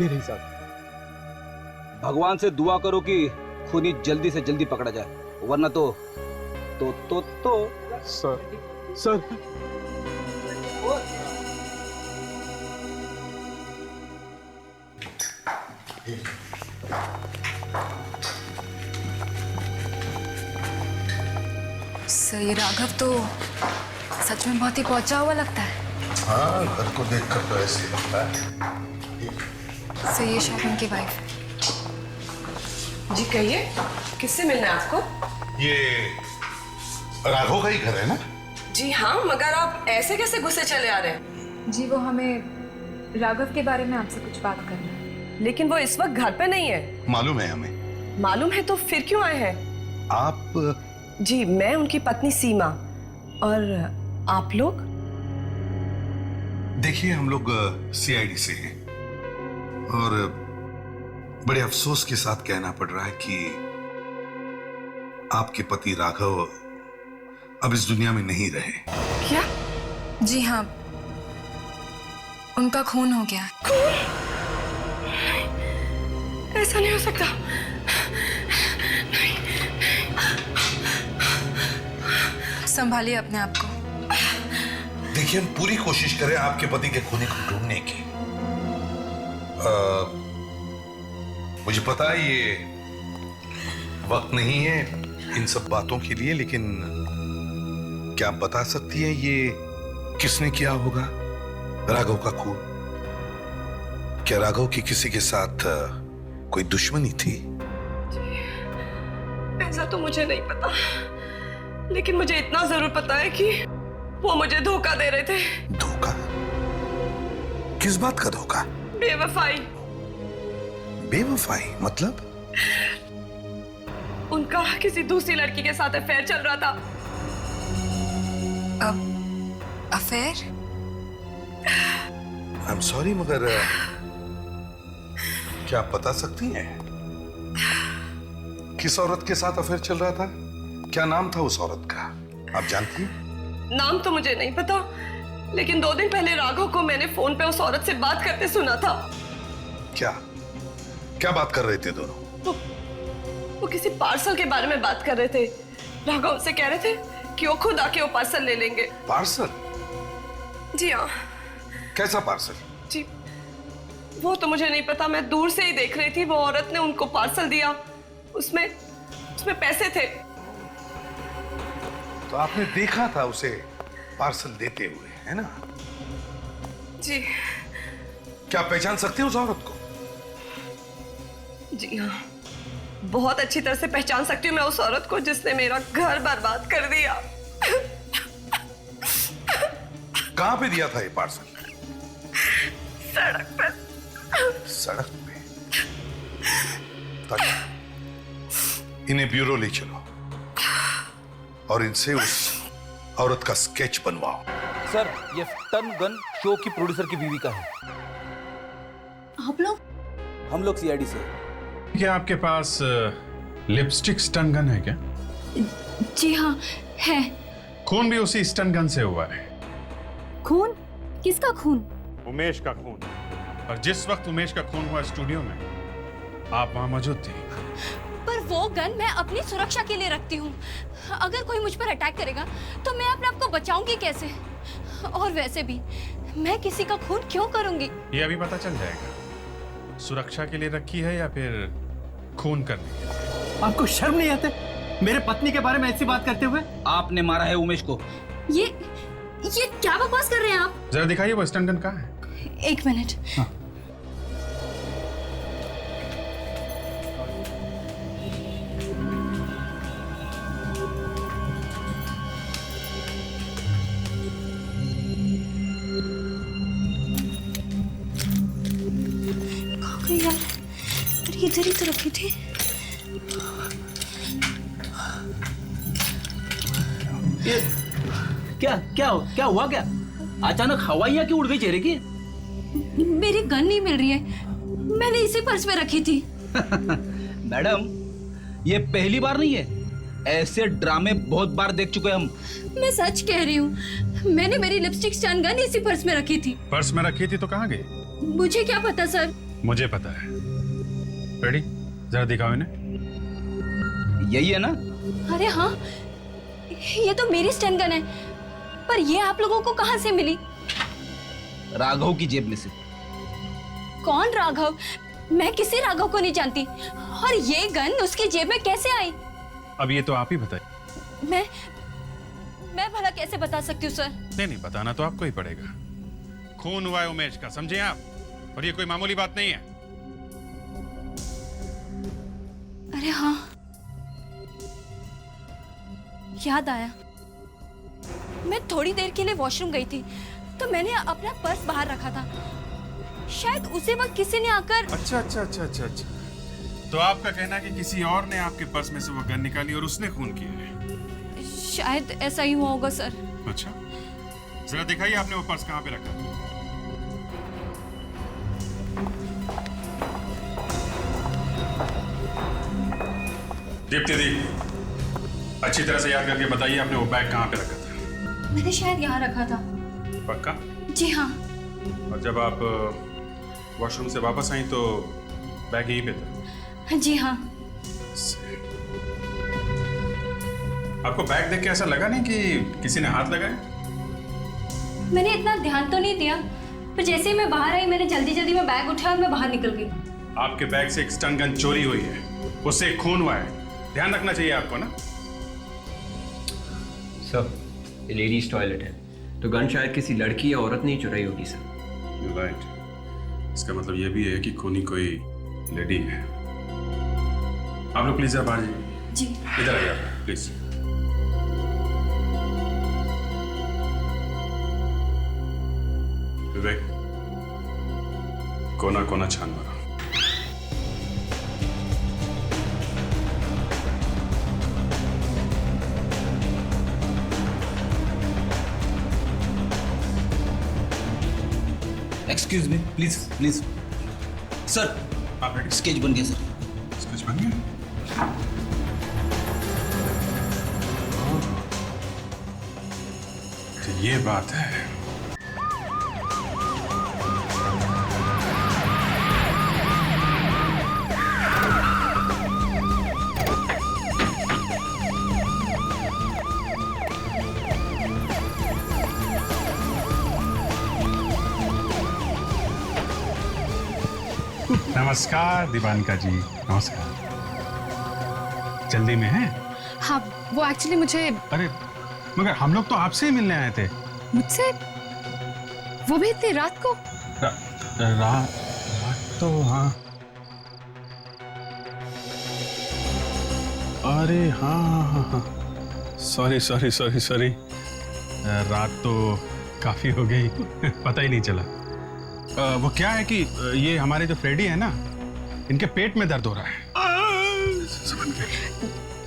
ये नहीं साहब। भगवान से दुआ करो कि खूनी जल्दी से जल्दी पकड़ा जाए, वरना तो सर सर ये राघव तो सच में बहुत ही पहुंचा हुआ लगता है। हाँ, घर को देखकर तो ऐसे लगता है। सर ये शॉपिंग की वाइफ है। जी कहिए, किससे मिलना है आपको? ये राघव का ही घर है ना? जी हाँ, मगर आप ऐसे कैसे गुस्से चले आ रहे हैं? जी वो हमें राघव के बारे में आपसे कुछ बात करनी है। लेकिन वो इस वक्त घर पे नहीं है। मालूम है हमें। मालूम है तो फिर क्यों आए हैं? आप? जी मैं उनकी पत्नी सीमा। और आप लोग? देखिए हम लोग सीआईडी से हैं और बड़े अफसोस के साथ कहना पड़ रहा है कि आपके पति राघव अब इस दुनिया में नहीं रहे। क्या? जी हाँ, उनका खून हो गया। खून? ऐसा नहीं हो सकता। संभालिए अपने आप को। देखिए हम पूरी कोशिश करें आपके पति के खूनी को ढूंढने की। मुझे पता है ये वक्त नहीं है इन सब बातों के लिए, लेकिन क्या आप बता सकती है ये किसने किया होगा राघव का खून? क्या राघव की किसी के साथ कोई दुश्मनी थी? ऐसा तो मुझे नहीं पता, लेकिन मुझे इतना जरूर पता है कि वो मुझे धोखा दे रहे थे। धोखा? किस बात का धोखा? बेवफाई। बेवफाई मतलब? उनका किसी दूसरी लड़की के साथ अफेयर चल रहा था। अफेयर? आई एम सॉरी मगर क्या आप बता सकती हैं किस औरत के साथ अफेयर चल रहा था? क्या नाम था उस औरत का? आप जानती हैं? नाम तो मुझे नहीं पता, लेकिन 2 दिन पहले राघव को मैंने फोन पे उस औरत से बात करते सुना था। क्या क्या बात कर रहे थे दोनों? वो किसी पार्सल के बारे में बात कर रहे थे। राघव उनसे कह रहे थे कि वो खुद आके वो पार्सल ले लेंगे। पार्सल? जी हाँ। कैसा पार्सल? जी वो तो मुझे नहीं पता, मैं दूर से ही देख रही थी। वो औरत ने उनको पार्सल दिया, उसमें पैसे थे। तो आपने देखा था उसे पार्सल देते हुए, है ना? जी। क्या पहचान सकते हैं उस औरत को? जी हाँ, बहुत अच्छी तरह से पहचान सकती हूँ मैं उस औरत को जिसने मेरा घर बर्बाद कर दिया। कहाँ पे दिया था ये पार्सल? सड़क पर। सड़क पे? ताकि इन्हें ब्यूरो ले चलो और इनसे उस औरत का स्केच बनवाओ। सर ये टन गन शो की प्रोड्यूसर की बीवी का है। आप लोग? हम लोग सीआईडी से। क्या आपके पास लिपस्टिक स्टन गन है क्या? जी हाँ है। खून भी उसी स्टन गन से हुआ है। खून? किसका खून? उमेश का खून। और जिस वक्त उमेश का खून हुआ स्टूडियो में आप वहां मौजूद थी। पर वो गन मैं अपनी सुरक्षा के लिए रखती हूँ। अगर कोई मुझ पर अटैक करेगा तो मैं अपने आप को बचाऊंगी कैसे? और वैसे भी मैं किसी का खून क्यों करूंगी? ये अभी पता चल जाएगा। सुरक्षा के लिए रखी है या फिर खून करने के लिए? आपको शर्म नहीं आते मेरे पत्नी के बारे में ऐसी बात करते हुए? आपने मारा है उमेश को। ये क्या बकवास कर रहे हैं आप? जरा दिखाइए वो स्टन गन कहाँ है? 1 मिनट। हाँ। यार, इधर ही तो रखी थी। ये क्या हुआ? क्या अचानक हवाइयाँ क्यों उड़ गई चेहरे की? मेरी गन नहीं मिल रही है, मैंने इसी पर्स में रखी थी। मैडम, ये पहली बार नहीं है, ऐसे ड्रामे बहुत बार देख चुके हम। मैं सच कह रही हूँ, मैंने मेरी लिपस्टिक स्टन गन इसी पर्स में रखी थी। पर्स में रखी थी तो कहाँ गई? मुझे क्या पता सर। मुझे पता है। रेडी, जरा दिखाओ इन्हें। यही है ना? अरे हाँ, ये तो मेरी स्टन गन है, पर ये आप लोगों को कहाँ से मिली? राघव की जेब में से। कौन राघव? मैं किसी राघव को नहीं जानती, और ये गन उसकी जेब में कैसे आई? अब ये तो आप ही बताइए। मैं भला कैसे बता सकती हूँ सर? नहीं, बताना तो आपको ही पड़ेगा। खून हुआ है उमेश का, समझे आप? और ये कोई मामूली बात नहीं है। अरे हाँ, याद आया। मैं थोड़ी देर के लिए वॉशरूम गई थी, तो मैंने अपना पर्स बाहर रखा था। शायद उसी वक्त किसी ने आकर। अच्छा। तो आपका कहना है कि किसी और ने आपके पर्स में से वो गन निकाली और उसने खून किया है? शायद ऐसा ही हुआ होगा सर। अच्छा, जरा दिखाइए आपने वो पर्स कहाँ पे रखा? दीप्ति दी, अच्छी तरह से याद करके बताइए आपने वो बैग कहाँ पे रखा था? मैंने शायद यहाँ रखा था। पक्का? जी हाँ। और जब आप वॉशरूम से वापस आई तो बैग यहीं पे था? जी हाँ। आपको बैग देख के ऐसा लगा नहीं कि किसी ने हाथ लगाया? मैंने इतना ध्यान तो नहीं दिया, पर जैसे ही मैं बाहर आई मैंने जल्दी में बैग उठाया और मैं बाहर निकल गई। आपके बैग से एक स्टन गन चोरी हुई है, उससे एक खून हुआ है, ध्यान रखना चाहिए आपको ना। सर, ये लेडीज टॉयलेट है, तो गन शायद किसी लड़की या औरत ने चुराई होगी सर। राइट, इसका मतलब ये भी है कि खूनी कोई लेडी है। आप लोग प्लीज बाहर जाइए। जी। इधर आइए आप प्लीज। विवेक, कोना कोना छान मारो। Excuse me, please sir. आप रेडी? स्केच बन गया सर। स्केच बन गया? तो ये बात है। नमस्कार दीवानिका जी, नमस्कार। जल्दी में हैं? हाँ, वो एक्चुअली मुझे। अरे मगर हम लोग तो आपसे ही मिलने आए थे। मुझसे? वो भी इतनी रात को? रात तो हाँ। अरे हाँ, सॉरी। रात तो काफी हो गई, पता ही नहीं चला। वो क्या है कि ये हमारे जो फ्रेडी है ना, इनके पेट में दर्द हो रहा है।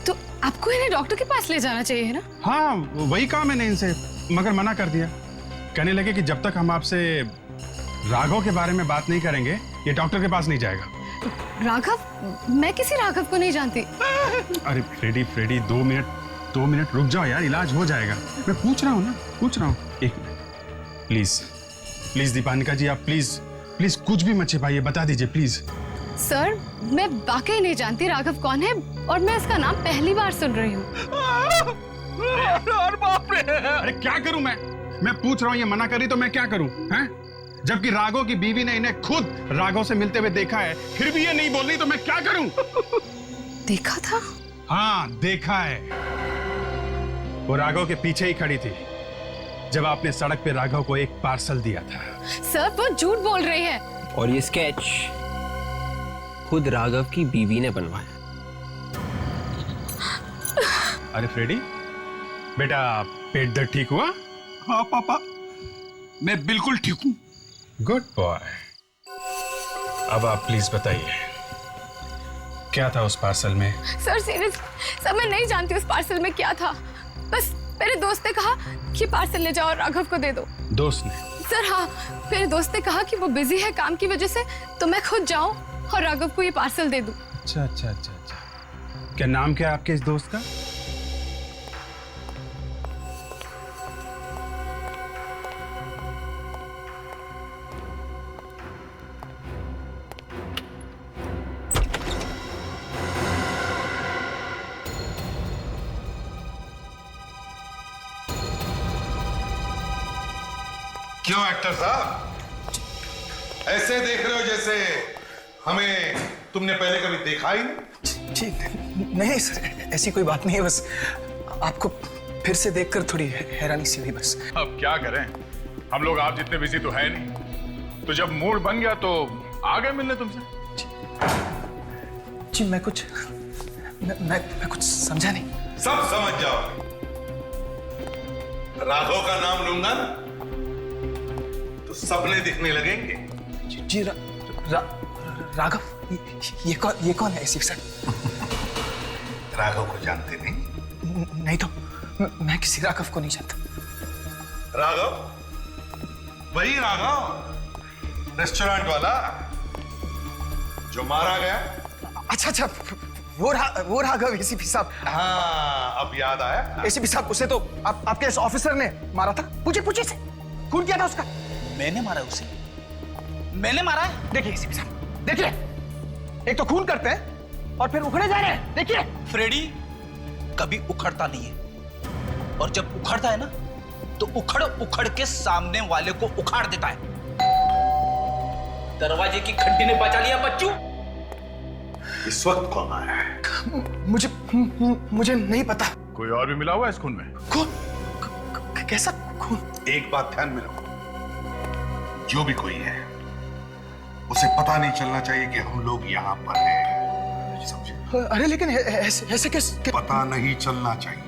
तो आपको इन्हें डॉक्टर के पास ले जाना चाहिए ना? हाँ, वही कहा मैंने इनसे, मगर मना कर दिया। कहने लगे कि जब तक हम आपसे राघव के बारे में बात नहीं करेंगे, ये डॉक्टर के पास नहीं जाएगा। राघव? मैं किसी राघव को नहीं जानती। अरे फ्रेडी 2 मिनट रुक जाओ यार, इलाज हो जाएगा। मैं पूछ रहा हूँ। एक मिनट प्लीज दीपानिका जी, आप प्लीज कुछ भी मत छिपाइए, बता दीजिए प्लीज। सर, मैं वाकई नहीं जानती राघव कौन है, और मैं इसका नाम पहली बार सुन रही हूँ। अरे क्या करूं मैं पूछ रहा हूँ, ये मना करी तो मैं क्या करूं? हैं? जबकि राघव की बीवी ने इन्हें खुद राघव से मिलते हुए देखा है, फिर भी ये नहीं बोल रही, तो मैं क्या करूं? देखा था? हाँ, देखा है। वो राघव के पीछे ही खड़ी थी जब आपने सड़क पे राघव को एक पार्सल दिया था। सर, वो झूठ बोल रही है। और ये स्केच खुद राघव की बीवी ने बनवाया। अरे फ्रेडी, बेटा पेट दर्द ठीक हुआ? हाँ पापा, मैं बिल्कुल ठीक हूँ। Good boy. अब आप प्लीज बताइए, क्या था उस पार्सल में? सर सीरियस, सर मैं नहीं जानती उस पार्सल में क्या था। बस मेरे दोस्त ने कहा कि पार्सल ले जाओ और राघव को दे दो। दोस्त ने? सर हाँ, मेरे दोस्त ने कहा कि वो बिजी है काम की वजह से, तो मैं खुद जाऊं और राघव को ये पार्सल दे दूं। अच्छा अच्छा अच्छा अच्छा, क्या नाम क्या है आपके इस दोस्त का? क्यों एक्टर साहब ऐसे देख रहे हो जैसे हमें तुमने पहले कभी देखा ही नहीं? जी नहीं सर, ऐसी कोई बात नहीं है, बस आपको फिर से देखकर थोड़ी हैरानी सी हुई बस। अब क्या करें, हम लोग आप जितने बिजी तो है नहीं, तो जब मूड बन गया तो आ गए मिलने तुमसे। जी मैं कुछ कुछ समझा नहीं। सब समझ जाओ। राघव का नाम लूंगा ना तो सपने दिखने लगेंगे। जी राघव, ये कौन है एसीपी सर? राघव को जानते नहीं? नहीं तो मैं किसी राघव को नहीं जानता। राघव, वही राघव, रेस्टोरेंट वाला जो मारा गया। अच्छा, वो राघव एसीपी साहब। हाँ, अब याद आया। एसीपी साहब, उसे तो आपके इस ऑफिसर ने मारा था। पूछे से खून किया था उसका। मैंने मारा उसे? मैंने मारा है? देखिए एसीपी साहब, देखिए, एक तो खून करते हैं और फिर उखड़े जा रहे हैं। देखिए फ्रेडी कभी उखड़ता नहीं है, और जब उखड़ता है ना तो उखड़ के सामने वाले को उखाड़ देता है। दरवाजे की घंटी ने बचा लिया बच्चू। इस वक्त कौन आया है? मुझे नहीं पता। कोई और भी मिला हुआ है इस खून में? खून? कैसा खून? एक बात ध्यान में रखो, जो भी कोई है उसे पता नहीं चलना चाहिए कि हम लोग यहाँ पर हैं। समझे? अरे लेकिन ऐसे कैसे? पता नहीं चलना चाहिए।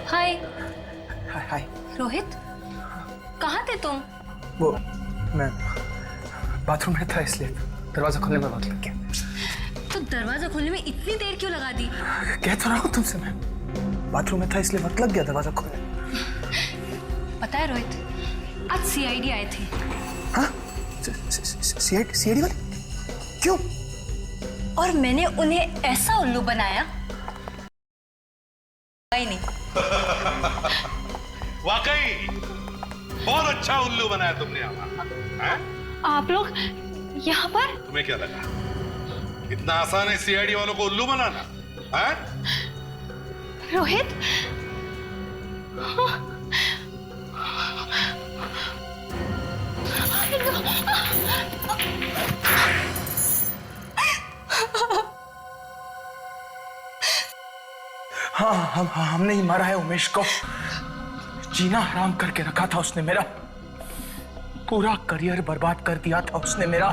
हाय हाय रोहित, कहाँ थे तुम? वो मैं बाथरूम में था, इसलिए दरवाजा खोलने में वक्त लग गया। तो दरवाजा खोलने में इतनी देर क्यों लगा दी? कह तो रहा हूँ तुमसे, मैं बाथरूम में था इसलिए वक्त लग गया दरवाजा खोलने में। पता है रोहित, आज सीआईडी आए थे। हाँ? सीआईडी वाले? क्यों? और मैंने उन्हें ऐसा उल्लू बनाया ही नहीं। वाकई बहुत अच्छा उल्लू बनाया तुमने हमारा। आप लोग यहाँ पर? तुम्हें क्या लगा इतना आसान है सीआईडी वालों को उल्लू बनाना? है? रोहित, हाँ, हमने ही मारा है उमेश को। जीना हराम करके रखा था उसने मेरा, पूरा करियर बर्बाद कर दिया था उसने मेरा।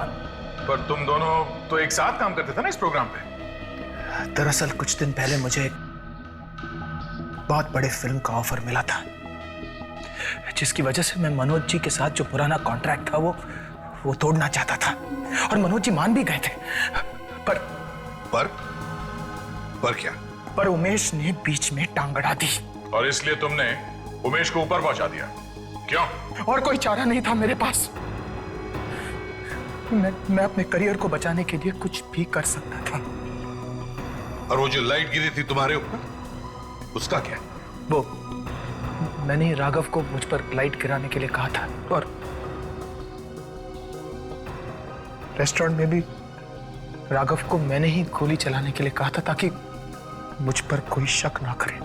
पर तुम दोनों तो एक साथ काम करते थे ना इस प्रोग्राम पे? दरअसल कुछ दिन पहले मुझे एक बहुत बड़े फिल्म का ऑफर मिला था, जिसकी वजह से मैं मनोज जी के साथ जो पुराना कॉन्ट्रैक्ट था वो तोड़ना चाहता था, और मनोज जी मान भी गए थे। पर क्या? पर उमेश ने बीच में टांग अड़ा दी। और इसलिए तुमने उमेश को ऊपर पहुंचा दिया? क्यों? और कोई चारा नहीं था मेरे पास। मैं अपने करियर को बचाने के लिए कुछ भी कर सकता था। और वो जो लाइट गिरी थी तुम्हारे ऊपर, उसका क्या? वो मैंने राघव को मुझ पर लाइट गिराने के लिए कहा था, और रेस्टोरेंट में भी राघव को मैंने ही गोली चलाने के लिए कहा था, ताकि मुझ पर कोई शक ना करे।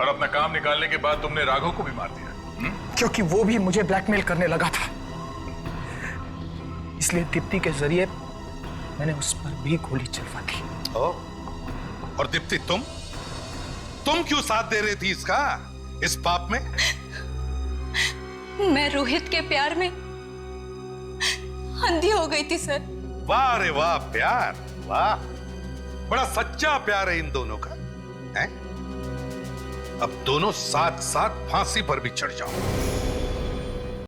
और अपना काम निकालने के बाद तुमने राघव को भी मार दिया? क्योंकि वो भी मुझे ब्लैकमेल करने लगा था, इसलिए दीप्ति के जरिए मैंने उस पर भी गोली चलवा दी। और दीप्ति, तुम क्यों साथ दे रही थी इस पाप में? मैं रोहित के प्यार में अंधी हो गई थी सर। वाह रे वाह, प्यार, वाह, बड़ा सच्चा प्यार है इन दोनों का। है? अब दोनों साथ साथ फांसी पर भी चढ़ जाओ।